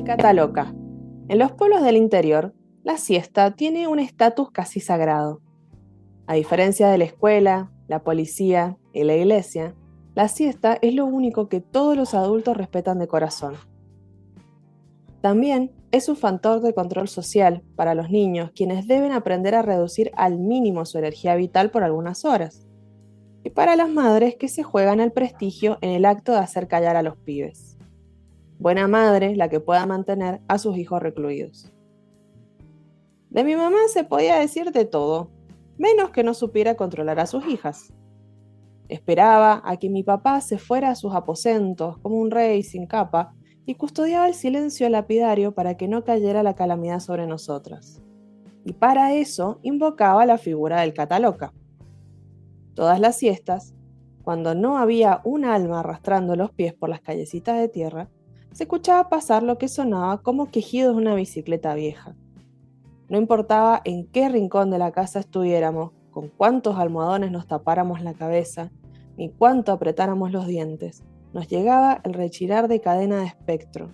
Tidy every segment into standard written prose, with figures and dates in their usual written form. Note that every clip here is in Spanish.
Cataloca. En los pueblos del interior, la siesta tiene un estatus casi sagrado. A diferencia de la escuela, la policía y la iglesia, la siesta es lo único que todos los adultos respetan de corazón. También es un factor de control social para los niños, quienes deben aprender a reducir al mínimo su energía vital por algunas horas. Y para las madres que se juegan el prestigio en el acto de hacer callar a los pibes. Buena madre la que pueda mantener a sus hijos recluidos. De mi mamá se podía decir de todo, menos que no supiera controlar a sus hijas. Esperaba a que mi papá se fuera a sus aposentos como un rey sin capa y custodiaba el silencio lapidario para que no cayera la calamidad sobre nosotras. Y para eso invocaba la figura del cataloca. Todas las siestas, cuando no había un alma arrastrando los pies por las callecitas de tierra, se escuchaba pasar lo que sonaba como quejidos de una bicicleta vieja. No importaba en qué rincón de la casa estuviéramos, con cuántos almohadones nos tapáramos la cabeza, ni cuánto apretáramos los dientes, nos llegaba el rechinar de cadena de espectro.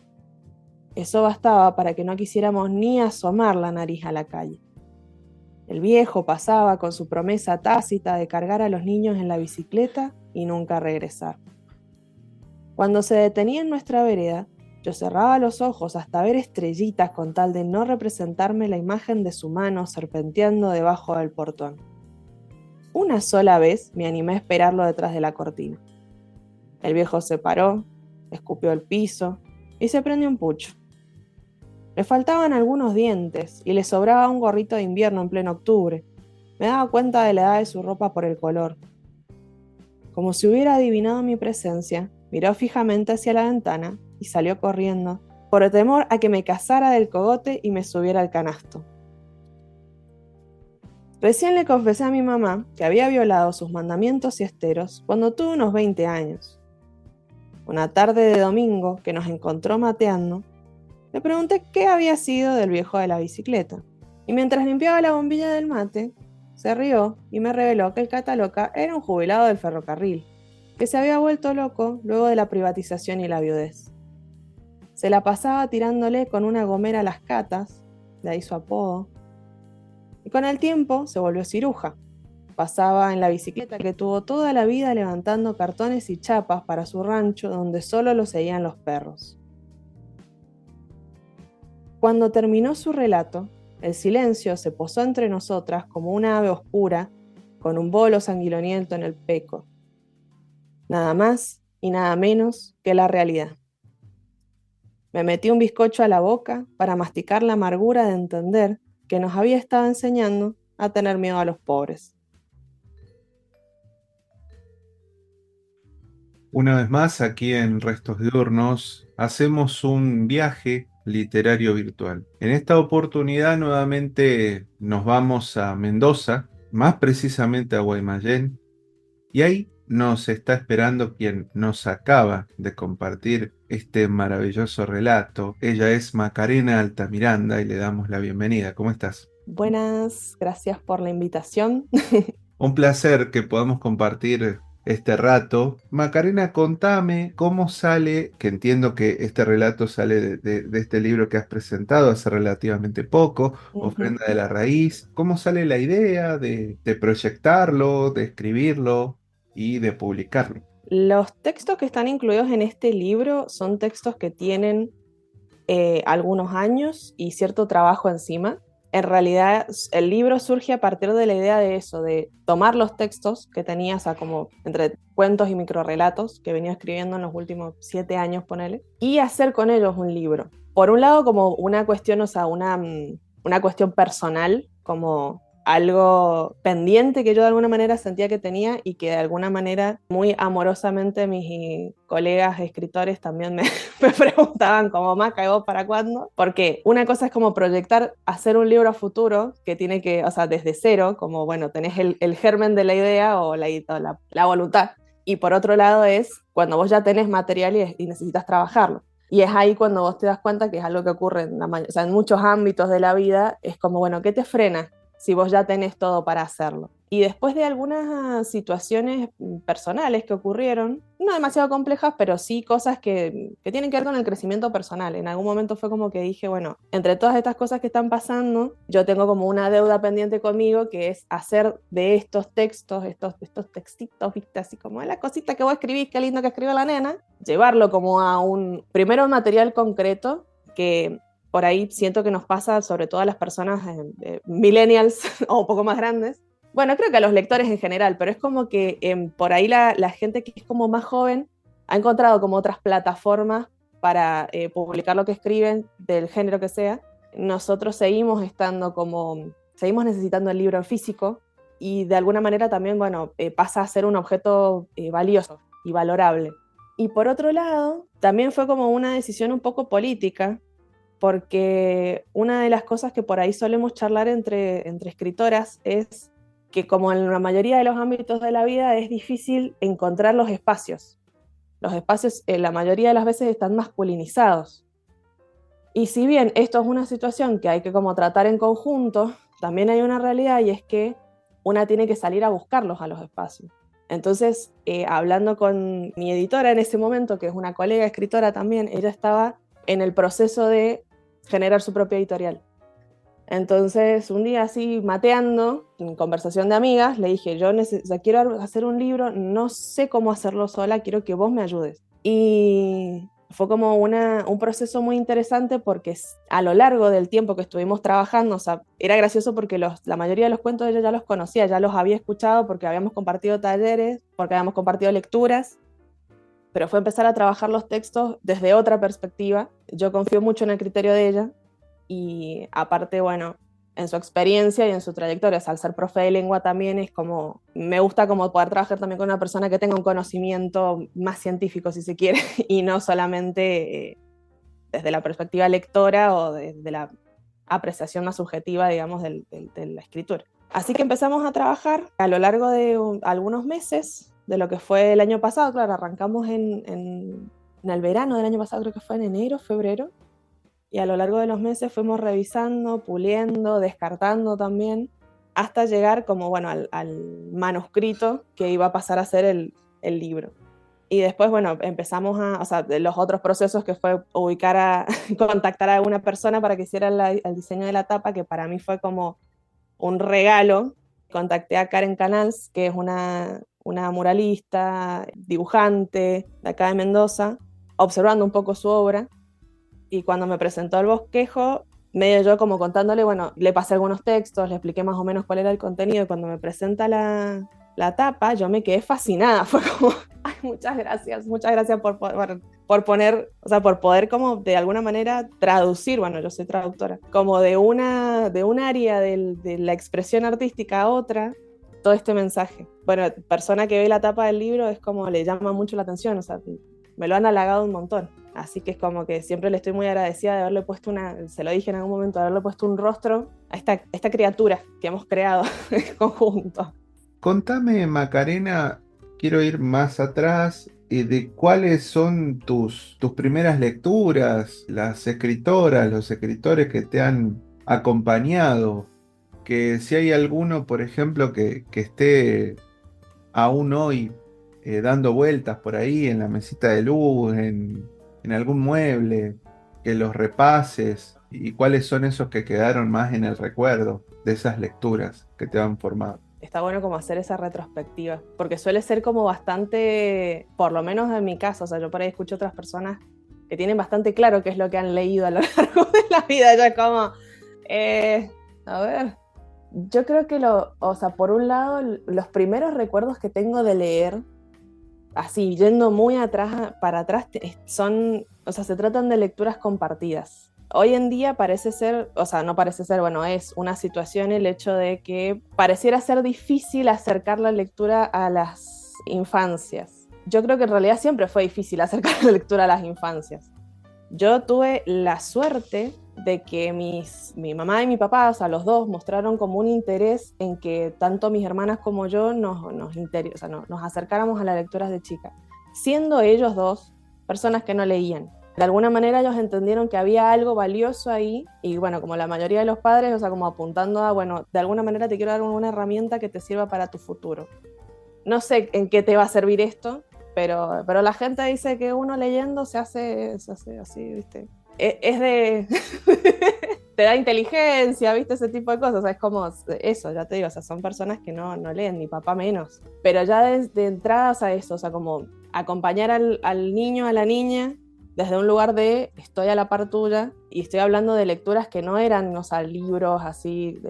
Eso bastaba para que no quisiéramos ni asomar la nariz a la calle. El viejo pasaba con su promesa tácita de cargar a los niños en la bicicleta y nunca regresar. Cuando se detenía en nuestra vereda, yo cerraba los ojos hasta ver estrellitas con tal de no representarme la imagen de su mano serpenteando debajo del portón. Una sola vez me animé a esperarlo detrás de la cortina. El viejo se paró, escupió el piso y se prendió un pucho. Le faltaban algunos dientes y le sobraba un gorrito de invierno en pleno octubre. Me daba cuenta de la edad de su ropa por el color. Como si hubiera adivinado mi presencia, miró fijamente hacia la ventana y salió corriendo, por temor a que me cazara del cogote y me subiera al canasto. Recién le confesé a mi mamá que había violado sus mandamientos siesteros cuando tuve unos 20 años. Una tarde de domingo que nos encontró mateando, le pregunté qué había sido del viejo de la bicicleta, y mientras limpiaba la bombilla del mate, se rió y me reveló que el cataloca era un jubilado del ferrocarril, que se había vuelto loco luego de la privatización y la viudez. Se la pasaba tirándole con una gomera a las catas, de ahí su apodo, y con el tiempo se volvió ciruja. Pasaba en la bicicleta que tuvo toda la vida levantando cartones y chapas para su rancho donde solo lo seguían los perros. Cuando terminó su relato, el silencio se posó entre nosotras como una ave oscura con un bolo sanguinoliento en el pecho. Nada más y nada menos que la realidad. Me metí un bizcocho a la boca para masticar la amargura de entender que nos había estado enseñando a tener miedo a los pobres. Una vez más, aquí en Restos Diurnos, hacemos un viaje literario virtual. En esta oportunidad nuevamente nos vamos a Mendoza, más precisamente a Guaymallén, y ahí nos está esperando quien nos acaba de compartir este maravilloso relato. Ella es Macarena Altamiranda y le damos la bienvenida. ¿Cómo estás? Buenas, gracias por la invitación. Un placer que podamos compartir este rato. Macarena, contame cómo sale, que entiendo que este relato sale de este libro que has presentado hace relativamente poco, Ujú. Ofrenda de la Raíz. ¿Cómo sale la idea de proyectarlo, de escribirlo y de publicarlo? Los textos que están incluidos en este libro son textos que tienen algunos años y cierto trabajo encima. En realidad, el libro surge a partir de la idea de eso, de tomar los textos que tenía, o sea, como entre cuentos y microrelatos que venía escribiendo en los últimos 7 años, ponele, y hacer con ellos un libro. Por un lado, como una cuestión, o sea, una cuestión personal, como algo pendiente que yo de alguna manera sentía que tenía y que de alguna manera muy amorosamente mis colegas escritores también me preguntaban como, Maca, ¿y vos para cuándo? Porque una cosa es como proyectar, hacer un libro a futuro que tiene que, o sea, desde cero, como bueno, tenés el germen de la idea o la voluntad. Y por otro lado es cuando vos ya tenés material y necesitas trabajarlo. Y es ahí cuando vos te das cuenta que es algo que ocurre o sea, en muchos ámbitos de la vida, es como, bueno, ¿qué te frena si vos ya tenés todo para hacerlo? Y después de algunas situaciones personales que ocurrieron, no demasiado complejas, pero sí cosas que tienen que ver con el crecimiento personal. En algún momento fue como que dije, bueno, entre todas estas cosas que están pasando, yo tengo como una deuda pendiente conmigo, que es hacer de estos textos, estos textitos, ¿viste? Así como la cosita que vos escribís, qué lindo que escribe la nena, llevarlo como a primero un material concreto que por ahí siento que nos pasa sobre todo a las personas millennials o un poco más grandes. Bueno, creo que a los lectores en general, pero es como que por ahí la gente que es como más joven ha encontrado como otras plataformas para publicar lo que escriben, del género que sea. Nosotros seguimos necesitando el libro físico y de alguna manera también, bueno, pasa a ser un objeto valioso y valorable. Y por otro lado, también fue como una decisión un poco política, porque una de las cosas que por ahí solemos charlar entre escritoras es que como en la mayoría de los ámbitos de la vida es difícil encontrar los espacios. Los espacios la mayoría de las veces están masculinizados. Y si bien esto es una situación que hay que como tratar en conjunto, también hay una realidad y es que una tiene que salir a buscarlos a los espacios. Entonces, hablando con mi editora en ese momento, que es una colega escritora también, ella estaba en el proceso de generar su propia editorial. Entonces, un día así, mateando, en conversación de amigas, le dije, quiero hacer un libro, no sé cómo hacerlo sola, quiero que vos me ayudes. Y fue como un proceso muy interesante porque a lo largo del tiempo que estuvimos trabajando, o sea, era gracioso porque la mayoría de los cuentos ella ya los conocía, ya los había escuchado porque habíamos compartido talleres, porque habíamos compartido lecturas, pero fue empezar a trabajar los textos desde otra perspectiva. Yo confío mucho en el criterio de ella y aparte, bueno, en su experiencia y en su trayectoria, o sea, al ser profe de lengua también es como, me gusta como poder trabajar también con una persona que tenga un conocimiento más científico, si se quiere, y no solamente desde la perspectiva lectora o desde la apreciación más subjetiva, digamos, de la escritura. Así que empezamos a trabajar a lo largo de algunos meses de lo que fue el año pasado. Claro, arrancamos en el verano del año pasado, creo que fue en enero, febrero, y a lo largo de los meses fuimos revisando, puliendo, descartando también, hasta llegar como, bueno, al manuscrito que iba a pasar a ser el libro. Y después, bueno, empezamos o sea, los otros procesos que fue contactar a una persona para que hiciera el diseño de la tapa, que para mí fue como un regalo. Contacté a Karen Canals, que es una muralista, dibujante de acá de Mendoza, observando un poco su obra. Y cuando me presentó el bosquejo, medio yo como contándole, bueno, le pasé algunos textos, le expliqué más o menos cuál era el contenido, y cuando me presenta la tapa, yo me quedé fascinada, fue como, ay, muchas gracias por poner, o sea, por poder como de alguna manera traducir, bueno, yo soy traductora, como de un área de la expresión artística a otra, todo este mensaje. Bueno, persona que ve la tapa del libro es como le llama mucho la atención, o sea, me lo han halagado un montón. Así que es como que siempre le estoy muy agradecida de haberle puesto se lo dije en algún momento, de haberle puesto un rostro a esta criatura que hemos creado en conjunto. Contame, Macarena, quiero ir más atrás, de cuáles son tus primeras lecturas, las escritoras, los escritores que te han acompañado, que si hay alguno, por ejemplo, que esté aún hoy dando vueltas por ahí en la mesita de luz, en algún mueble, que los repases y cuáles son esos que quedaron más en el recuerdo de esas lecturas que te han formado. Está bueno como hacer esa retrospectiva, porque suele ser como bastante, por lo menos en mi caso, o sea, yo por ahí escucho otras personas que tienen bastante claro qué es lo que han leído a lo largo de la vida, ya como, a ver, yo creo que o sea, por un lado, los primeros recuerdos que tengo de leer, así, yendo muy atrás, para atrás, o sea, se tratan de lecturas compartidas. Hoy en día parece ser, o sea, no parece ser, bueno, es una situación el hecho de que pareciera ser difícil acercar la lectura a las infancias. Yo creo que en realidad siempre fue difícil acercar la lectura a las infancias. Yo tuve la suerte de que mi mamá y mi papá, o sea, los dos, mostraron como un interés en que tanto mis hermanas como yo nos acercáramos a las lecturas de chica, siendo ellos dos personas que no leían. De alguna manera ellos entendieron que había algo valioso ahí y bueno, como la mayoría de los padres, o sea, como apuntando a, bueno, de alguna manera te quiero dar una herramienta que te sirva para tu futuro. No sé en qué te va a servir esto, pero la gente dice que uno leyendo se hace así, ¿viste? Es de... te da inteligencia, ¿viste? Ese tipo de cosas. O sea, es como eso, ya te digo, o sea, son personas que no leen, mi papá menos. Pero ya de entradas a eso, o sea, como acompañar al niño, a la niña, desde un lugar de estoy a la par tuya y estoy hablando de lecturas que no eran, o sea, libros así,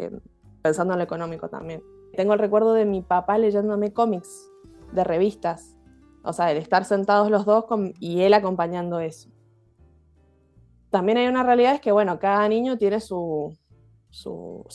pensando en lo económico también. Tengo el recuerdo de mi papá leyéndome cómics de revistas, o sea, de estar sentados los dos y él acompañando eso. También hay una realidad, es que, bueno, cada niño tiene su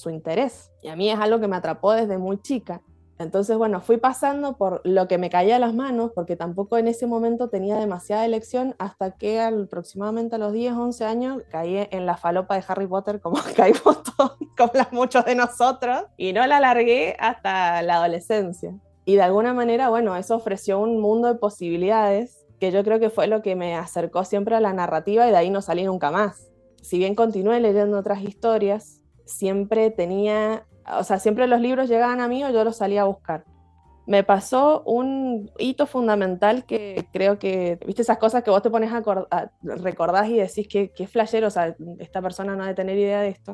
interés, y a mí es algo que me atrapó desde muy chica. Entonces, bueno, fui pasando por lo que me caía a las manos, porque tampoco en ese momento tenía demasiada elección, hasta que aproximadamente a los 10, 11 años caí en la falopa de Harry Potter, como caímos todos, como muchos de nosotros, y no la largué hasta la adolescencia. Y de alguna manera, bueno, eso ofreció un mundo de posibilidades que yo creo que fue lo que me acercó siempre a la narrativa y de ahí no salí nunca más. Si bien continué leyendo otras historias, siempre tenía, o sea, siempre los libros llegaban a mí o yo los salía a buscar. Me pasó un hito fundamental que creo que, viste, esas cosas que vos te pones recordás y decís que flashero, o sea, esta persona no ha de tener idea de esto.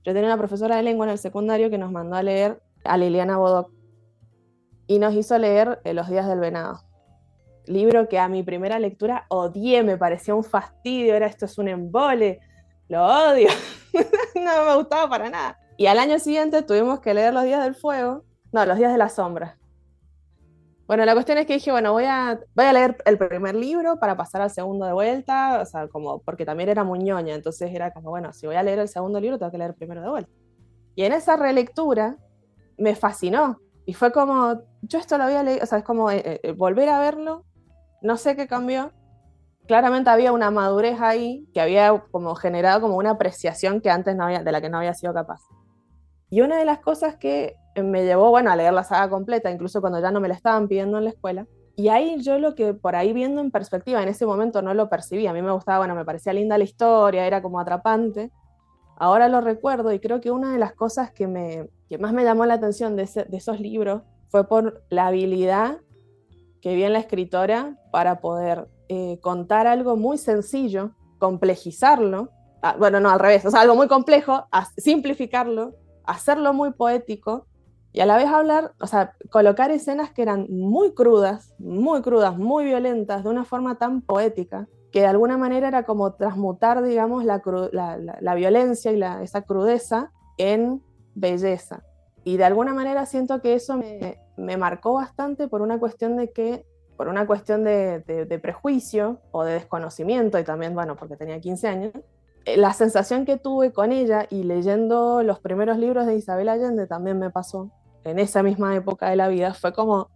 Yo tenía una profesora de lengua en el secundario que nos mandó a leer a Liliana Bodoc y nos hizo leer Los días del venado. Libro que a mi primera lectura odié, me parecía un fastidio, era esto es un embole, lo odio, no me gustaba para nada. Y al año siguiente tuvimos que leer Los días del fuego, no, Los días de la sombra. Bueno, la cuestión es que dije, bueno, voy a leer el primer libro para pasar al segundo de vuelta, o sea, como, porque también era muy ñoña, entonces era como, bueno, si voy a leer el segundo libro, tengo que leer el primero de vuelta. Y en esa relectura me fascinó, y fue como, yo esto lo había leído, o sea, es como volver a verlo, no sé qué cambió. Claramente había una madurez ahí que había como generado como una apreciación que antes no había, de la que no había sido capaz. Y una de las cosas que me llevó, bueno, a leer la saga completa, incluso cuando ya no me la estaban pidiendo en la escuela, y ahí yo lo que por ahí viendo en perspectiva, en ese momento no lo percibí, a mí me gustaba, bueno, me parecía linda la historia, era como atrapante, ahora lo recuerdo y creo que una de las cosas que más me llamó la atención de esos libros fue por la habilidad que vi en la escritora para poder contar algo muy sencillo, complejizarlo, bueno, no, al revés, o sea, algo muy complejo, simplificarlo, hacerlo muy poético y a la vez hablar, o sea, colocar escenas que eran muy crudas, muy violentas, de una forma tan poética, que de alguna manera era como transmutar, digamos, la violencia y esa crudeza en belleza. Y de alguna manera siento que eso me marcó bastante por una cuestión por una cuestión de prejuicio o de desconocimiento, y también, bueno, porque tenía 15 años, la sensación que tuve con ella y leyendo los primeros libros de Isabel Allende también me pasó en esa misma época de la vida, fue como,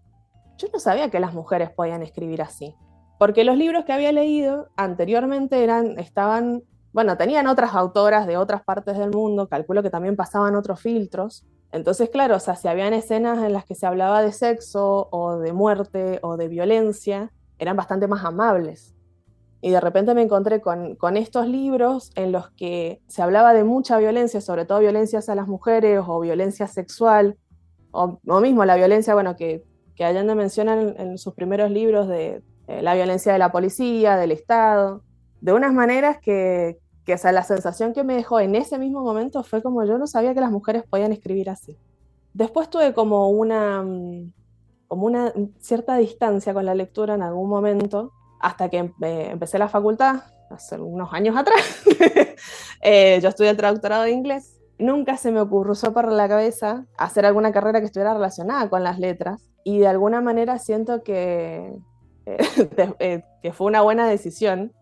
yo no sabía que las mujeres podían escribir así, porque los libros que había leído anteriormente estaban, bueno, tenían otras autoras de otras partes del mundo, calculo que también pasaban otros filtros, entonces, claro, o sea, si habían escenas en las que se hablaba de sexo o de muerte o de violencia, eran bastante más amables. Y de repente me encontré con estos libros en los que se hablaba de mucha violencia, sobre todo violencia hacia las mujeres o violencia sexual, o mismo la violencia, bueno, que Allende menciona en sus primeros libros de la violencia de la policía, del Estado, de unas maneras que, o sea, la sensación que me dejó en ese mismo momento fue como yo no sabía que las mujeres podían escribir así. Después tuve como una cierta distancia con la lectura en algún momento, hasta que empecé la facultad, hace unos años atrás. Yo estudié el traductorado de inglés. Nunca se me ocurrió por la cabeza hacer alguna carrera que estuviera relacionada con las letras, y de alguna manera siento que fue una buena decisión,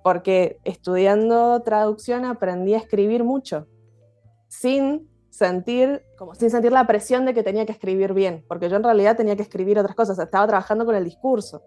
porque estudiando traducción aprendí a escribir mucho, sin sentir la presión de que tenía que escribir bien, porque yo en realidad tenía que escribir otras cosas, estaba trabajando con el discurso,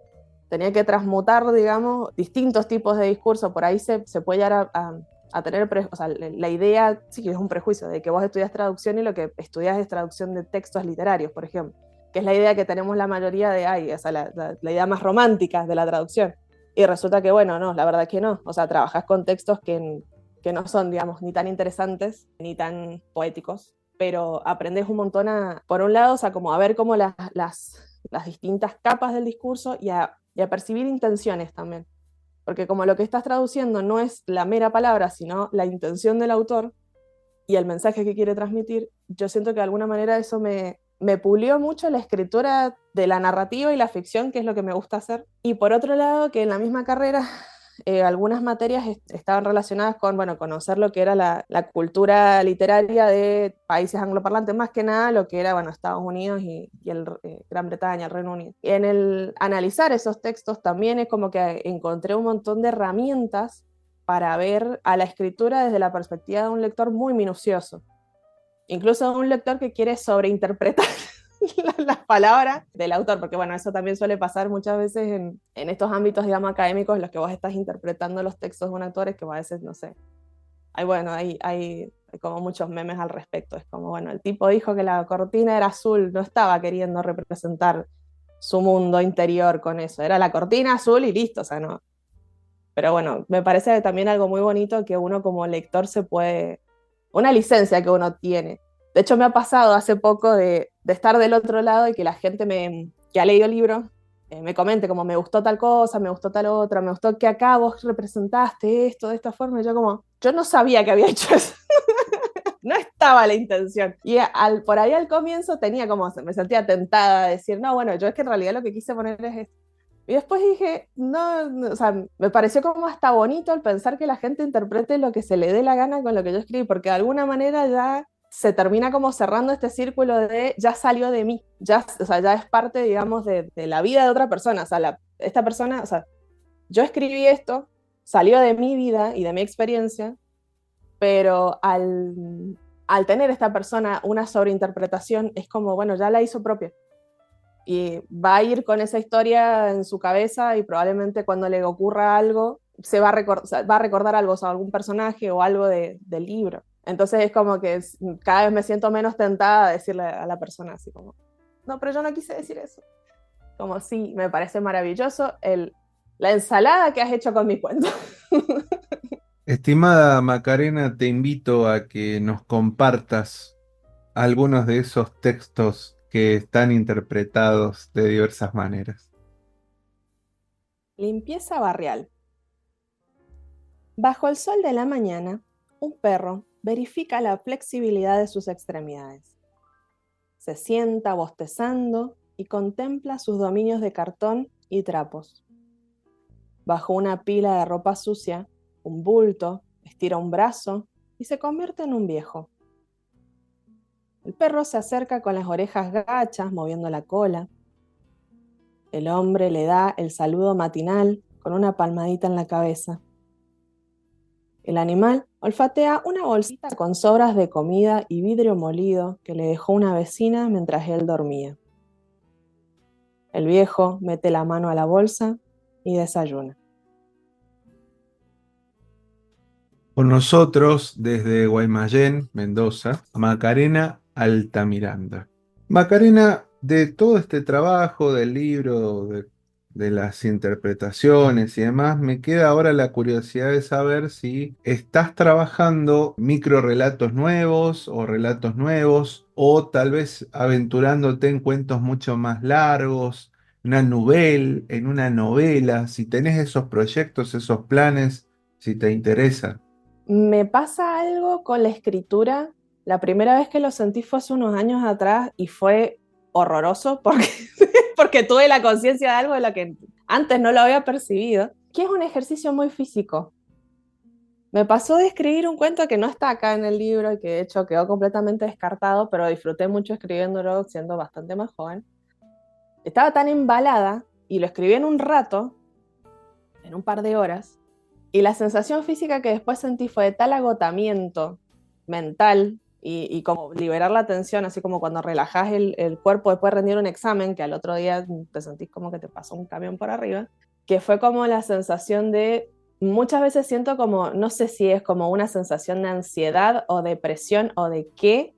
tenía que transmutar, digamos, distintos tipos de discurso, por ahí se puede llegar a tener, o sea, la idea, sí que es un prejuicio, de que vos estudias traducción y lo que estudias es traducción de textos literarios, por ejemplo, que es la idea que tenemos la mayoría o sea, la idea más romántica de la traducción. Y resulta que, bueno, no, la verdad que no. O sea, trabajas con textos que no son, digamos, ni tan interesantes, ni tan poéticos, pero aprendes un montón por un lado, o sea, como a ver cómo las distintas capas del discurso y a percibir intenciones también. Porque como lo que estás traduciendo no es la mera palabra, sino la intención del autor y el mensaje que quiere transmitir, yo siento que de alguna manera eso me pulió mucho la escritura de la narrativa y la ficción, que es lo que me gusta hacer. Y por otro lado, que en la misma carrera algunas materias estaban relacionadas con, bueno, conocer lo que era la cultura literaria de países angloparlantes, más que nada lo que era, bueno, Estados Unidos y Gran Bretaña, el Reino Unido. Y en el analizar esos textos también es como que encontré un montón de herramientas para ver a la escritura desde la perspectiva de un lector muy minucioso, incluso de un lector que quiere sobreinterpretar las palabras del autor, porque bueno, eso también suele pasar muchas veces en estos ámbitos, digamos, académicos, en los que vos estás interpretando los textos de un actor, es que a veces, no sé, bueno, hay como muchos memes al respecto, es como, bueno, el tipo dijo que la cortina era azul, no estaba queriendo representar su mundo interior con eso, era la cortina azul y listo, o sea, no. Pero bueno, me parece también algo muy bonito que uno como lector se puede, una licencia que uno tiene. De hecho, me ha pasado hace poco de estar del otro lado y que la gente que ha leído el libro me comente como me gustó tal cosa, me gustó tal otra, me gustó que acá vos representaste esto de esta forma. Y yo como, yo no sabía que había hecho eso. No estaba la intención. Y por ahí al comienzo tenía como, me sentía tentada de decir, no, bueno, yo es que en realidad lo que quise poner es esto. Y después dije, no, no, o sea, me pareció como hasta bonito el pensar que la gente interprete lo que se le dé la gana con lo que yo escribí, porque de alguna manera ya se termina como cerrando este círculo de ya salió de mí, ya, o sea, ya es parte, digamos, de la vida de otra persona. O sea, esta persona, o sea, yo escribí esto, salió de mi vida y de mi experiencia, pero al tener esta persona una sobreinterpretación, es como, bueno, ya la hizo propia y va a ir con esa historia en su cabeza y probablemente cuando le ocurra algo se va o sea, va a recordar algo, o sea, algún personaje o algo del libro. Entonces es como que cada vez me siento menos tentada a decirle a la persona así como, no, pero yo no quise decir eso. Como sí, me parece maravilloso la ensalada que has hecho con mi cuento. Estimada Macarena, te invito a que nos compartas algunos de esos textos que están interpretados de diversas maneras. Limpieza barrial. Bajo el sol de la mañana, un perro verifica la flexibilidad de sus extremidades. Se sienta bostezando y contempla sus dominios de cartón y trapos. Bajo una pila de ropa sucia, un bulto estira un brazo y se convierte en un viejo. El perro se acerca con las orejas gachas, moviendo la cola. El hombre le da el saludo matinal con una palmadita en la cabeza. El animal olfatea una bolsita con sobras de comida y vidrio molido que le dejó una vecina mientras él dormía. El viejo mete la mano a la bolsa y desayuna. Con nosotros, desde Guaymallén, Mendoza, Macarena Altamiranda. Macarena, de todo este trabajo del libro, de las interpretaciones y demás, me queda ahora la curiosidad de saber si estás trabajando microrelatos nuevos o relatos nuevos, o tal vez aventurándote en cuentos mucho más largos, en una novela, si tenés esos proyectos, esos planes, si te interesa. Me pasa algo con la escritura. La primera vez que lo sentí fue hace unos años atrás y fue horroroso porque, porque tuve la conciencia de algo de lo que antes no lo había percibido, que es un ejercicio muy físico. Me pasó de escribir un cuento que no está acá en el libro y que de hecho quedó completamente descartado, pero disfruté mucho escribiéndolo siendo bastante más joven. Estaba tan embalada y lo escribí en un rato, en un par de horas, y la sensación física que después sentí fue de tal agotamiento mental y como liberar la tensión, así como cuando relajás el cuerpo después de rendir un examen, que al otro día te sentís como que te pasó un camión por arriba, que fue como la sensación de, muchas veces siento como, no sé si es como una sensación de ansiedad o depresión o de qué,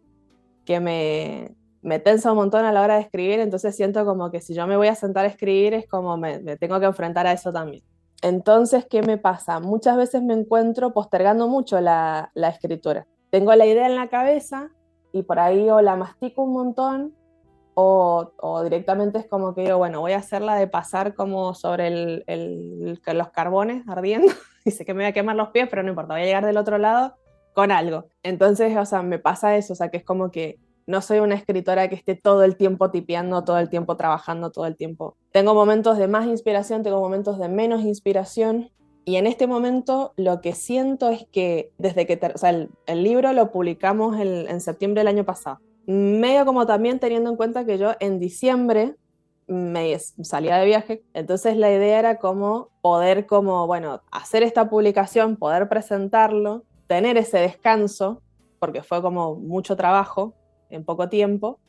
que me tensa un montón a la hora de escribir, entonces siento como que si yo me voy a sentar a escribir es como me tengo que enfrentar a eso también. Entonces, ¿qué me pasa? Muchas veces me encuentro postergando mucho la escritura. Tengo la idea en la cabeza y por ahí o la mastico un montón o directamente es como que digo, bueno, voy a hacerla de pasar como sobre los carbones ardiendo y sé que me voy a quemar los pies, pero no importa, voy a llegar del otro lado con algo. Entonces, o sea, me pasa eso, o sea, que es como que no soy una escritora que esté todo el tiempo tipeando, todo el tiempo trabajando, todo el tiempo. Tengo momentos de más inspiración, tengo momentos de menos inspiración. Y en este momento lo que siento es que desde que, o sea, el libro lo publicamos en septiembre del año pasado. Medio como también teniendo en cuenta que yo en diciembre me salía de viaje, entonces la idea era como poder como, bueno, hacer esta publicación, poder presentarlo, tener ese descanso, porque fue como mucho trabajo en poco tiempo,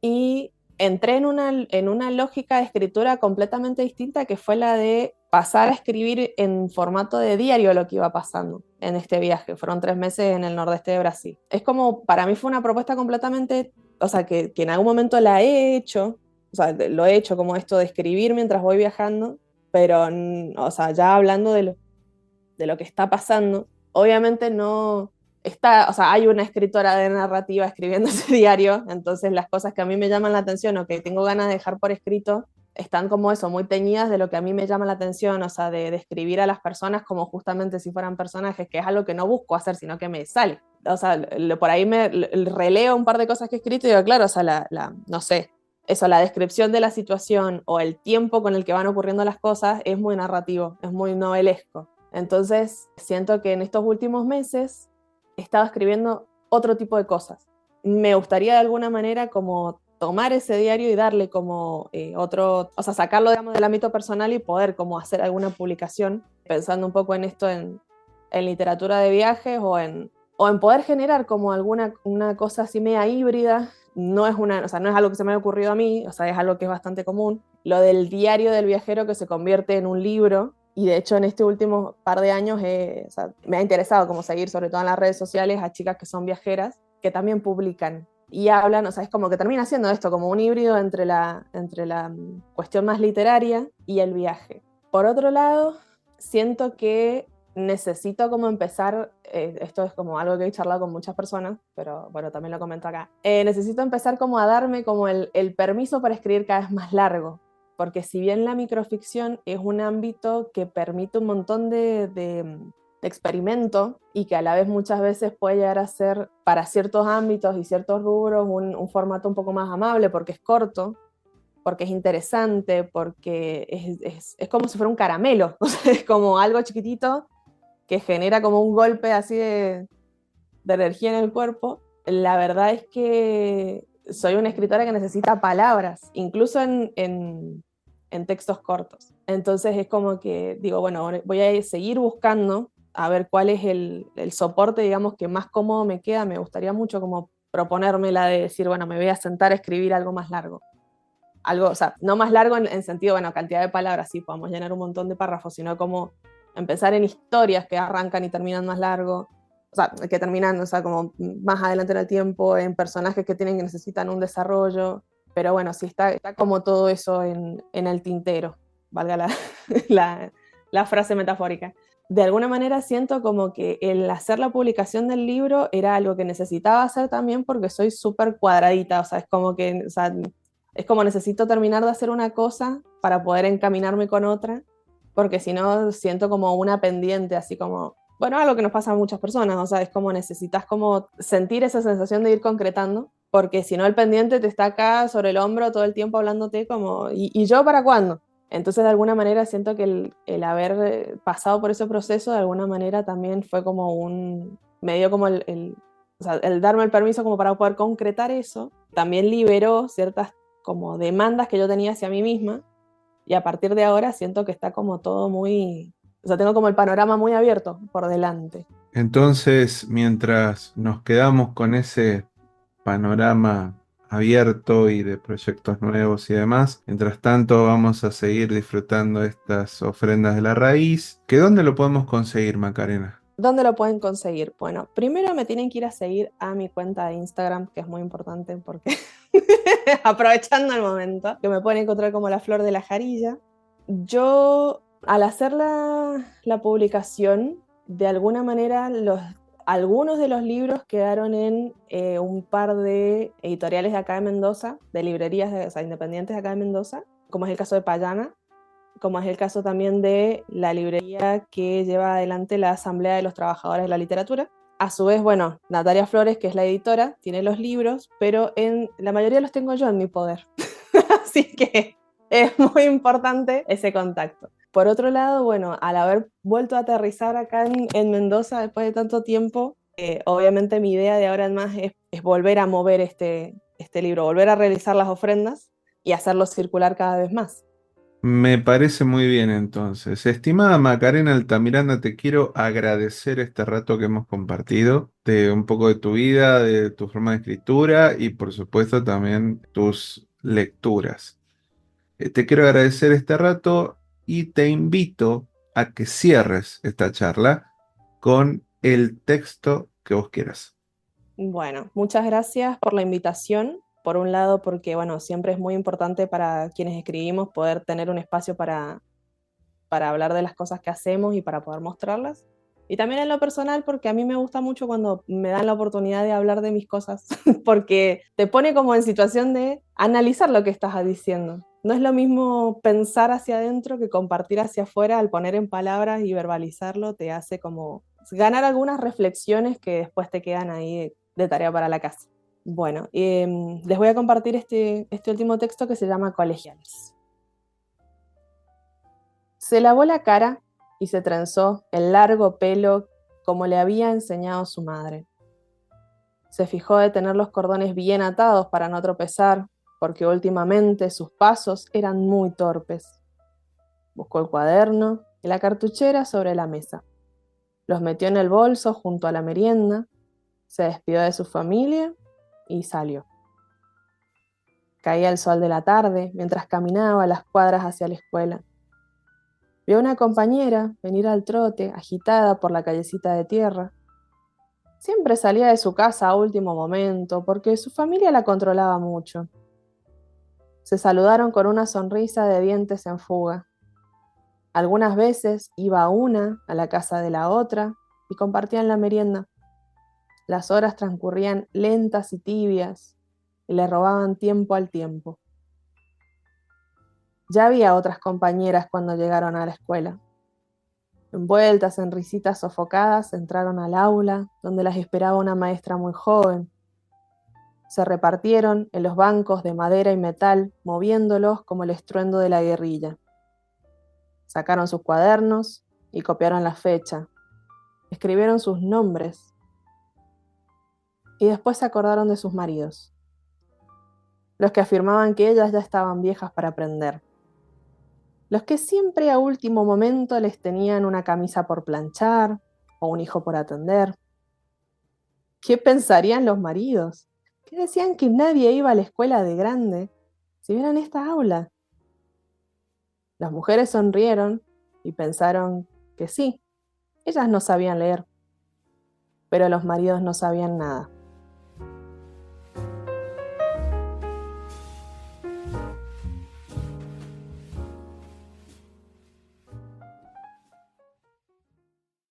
y entré en una lógica de escritura completamente distinta que fue la de pasar a escribir en formato de diario lo que iba pasando en este viaje. Fueron 3 meses en el nordeste de Brasil. Es como, para mí fue una propuesta completamente, o sea, que en algún momento la he hecho, o sea, lo he hecho como esto de escribir mientras voy viajando, pero, o sea, ya hablando de lo que está pasando, obviamente no está, o sea, hay una escritora de narrativa escribiendo ese diario, entonces las cosas que a mí me llaman la atención o que tengo ganas de dejar por escrito están como eso, muy teñidas de lo que a mí me llama la atención, o sea, de escribir a las personas como justamente si fueran personajes, que es algo que no busco hacer, sino que me sale. O sea, por ahí me releo un par de cosas que he escrito y digo, claro, o sea, no sé, eso, la descripción de la situación o el tiempo con el que van ocurriendo las cosas es muy narrativo, es muy novelesco. Entonces, siento que en estos últimos meses he estado escribiendo otro tipo de cosas. Me gustaría de alguna manera como tomar ese diario y darle como otro, o sea, sacarlo, digamos, del ámbito personal y poder como hacer alguna publicación, pensando un poco en esto en literatura de viajes o en poder generar como alguna una cosa así media híbrida. No es una, o sea, no es algo que se me haya ocurrido a mí, o sea, es algo que es bastante común. Lo del diario del viajero que se convierte en un libro, y de hecho en este último par de años o sea, me ha interesado como seguir, sobre todo en las redes sociales, a chicas que son viajeras, que también publican y hablan, o sea, es como que termina siendo esto, como un híbrido entre la cuestión más literaria y el viaje. Por otro lado, siento que necesito como empezar, esto es como algo que he charlado con muchas personas, pero bueno, también lo comento acá, necesito empezar como a darme como el permiso para escribir cada vez más largo, porque si bien la microficción es un ámbito que permite un montón de experimento y que a la vez muchas veces puede llegar a ser para ciertos ámbitos y ciertos rubros un formato un poco más amable porque es corto, porque es interesante, porque es como si fuera un caramelo, o sea, es como algo chiquitito que genera como un golpe así de energía en el cuerpo. La verdad es que soy una escritora que necesita palabras, incluso en textos cortos. Entonces es como que digo, bueno, voy a seguir buscando a ver cuál es el soporte, digamos, que más cómodo me queda. Me gustaría mucho como proponerme la de decir, bueno, me voy a sentar a escribir algo más largo. Algo, o sea, no más largo en sentido, bueno, cantidad de palabras, sí, podemos llenar un montón de párrafos, sino como empezar en historias que arrancan y terminan más largo, o sea, que terminan, o sea, como más adelante en el tiempo, en personajes que tienen que necesitan un desarrollo, pero bueno, sí está como todo eso en el tintero, valga la, la frase metafórica. De alguna manera siento como que el hacer la publicación del libro era algo que necesitaba hacer también porque soy súper cuadradita, o sea, es como que, o sea, es como necesito terminar de hacer una cosa para poder encaminarme con otra, porque si no siento como una pendiente, así como, bueno, algo que nos pasa a muchas personas, o sea, es como necesitas como sentir esa sensación de ir concretando, porque si no el pendiente te está acá sobre el hombro todo el tiempo hablándote como, y yo para cuándo? Entonces de alguna manera siento que el haber pasado por ese proceso de alguna manera también fue como me dio como o sea, el darme el permiso como para poder concretar eso, también liberó ciertas como demandas que yo tenía hacia mí misma y a partir de ahora siento que está como todo muy, o sea, tengo como el panorama muy abierto por delante. Entonces, mientras nos quedamos con ese panorama abierto y de proyectos nuevos y demás, mientras tanto vamos a seguir disfrutando estas ofrendas de la raíz. ¿Que dónde lo podemos conseguir, Macarena? ¿Dónde lo pueden conseguir? Bueno, primero me tienen que ir a seguir a mi cuenta de Instagram, que es muy importante porque aprovechando el momento, que me pueden encontrar como la flor de la jarilla. Yo Al hacer la publicación, de alguna manera algunos de los libros quedaron en un par de editoriales de acá de Mendoza, de librerías o sea, independientes de acá de Mendoza, como es el caso de Payana, como es el caso también de la librería que lleva adelante la Asamblea de los Trabajadores de la Literatura. A su vez, bueno, Natalia Flores, que es la editora, tiene los libros, pero la mayoría los tengo yo en mi poder. Así que es muy importante ese contacto. Por otro lado, bueno, al haber vuelto a aterrizar acá en Mendoza después de tanto tiempo, obviamente mi idea de ahora en más es volver a mover este libro, volver a realizar las ofrendas y hacerlo circular cada vez más. Me parece muy bien entonces. Estimada Macarena Altamiranda, te quiero agradecer este rato que hemos compartido, de un poco de tu vida, de tu forma de escritura y por supuesto también tus lecturas. Te quiero agradecer este rato y te invito a que cierres esta charla con el texto que vos quieras. Bueno, muchas gracias por la invitación. Por un lado, porque bueno, siempre es muy importante para quienes escribimos poder tener un espacio para hablar de las cosas que hacemos y para poder mostrarlas. Y también en lo personal, porque a mí me gusta mucho cuando me dan la oportunidad de hablar de mis cosas, porque te pone como en situación de analizar lo que estás diciendo. No es lo mismo pensar hacia adentro que compartir hacia afuera. Al poner en palabras y verbalizarlo te hace como ganar algunas reflexiones que después te quedan ahí de tarea para la casa. Bueno, les voy a compartir este último texto que se llama Colegiales. Se lavó la cara y se trenzó el largo pelo como le había enseñado su madre. Se fijó de tener los cordones bien atados para no tropezar, porque últimamente sus pasos eran muy torpes. Buscó el cuaderno y la cartuchera sobre la mesa. Los metió en el bolso junto a la merienda, se despidió de su familia y salió. Caía el sol de la tarde mientras caminaba las cuadras hacia la escuela. Vio a una compañera venir al trote, agitada por la callecita de tierra. Siempre salía de su casa a último momento, porque su familia la controlaba mucho. Se saludaron con una sonrisa de dientes en fuga. Algunas veces iba una a la casa de la otra y compartían la merienda. Las horas transcurrían lentas y tibias y le robaban tiempo al tiempo. Ya había otras compañeras cuando llegaron a la escuela. Envueltas en risitas sofocadas, entraron al aula, donde las esperaba una maestra muy joven. Se repartieron en los bancos de madera y metal, moviéndolos como el estruendo de la guerrilla. Sacaron sus cuadernos y copiaron la fecha. Escribieron sus nombres y después se acordaron de sus maridos, los que afirmaban que ellas ya estaban viejas para aprender, los que siempre a último momento les tenían una camisa por planchar o un hijo por atender. ¿Qué pensarían los maridos? ¿Qué decían que nadie iba a la escuela de grande si vieran esta aula? Las mujeres sonrieron y pensaron que sí, ellas no sabían leer, pero los maridos no sabían nada.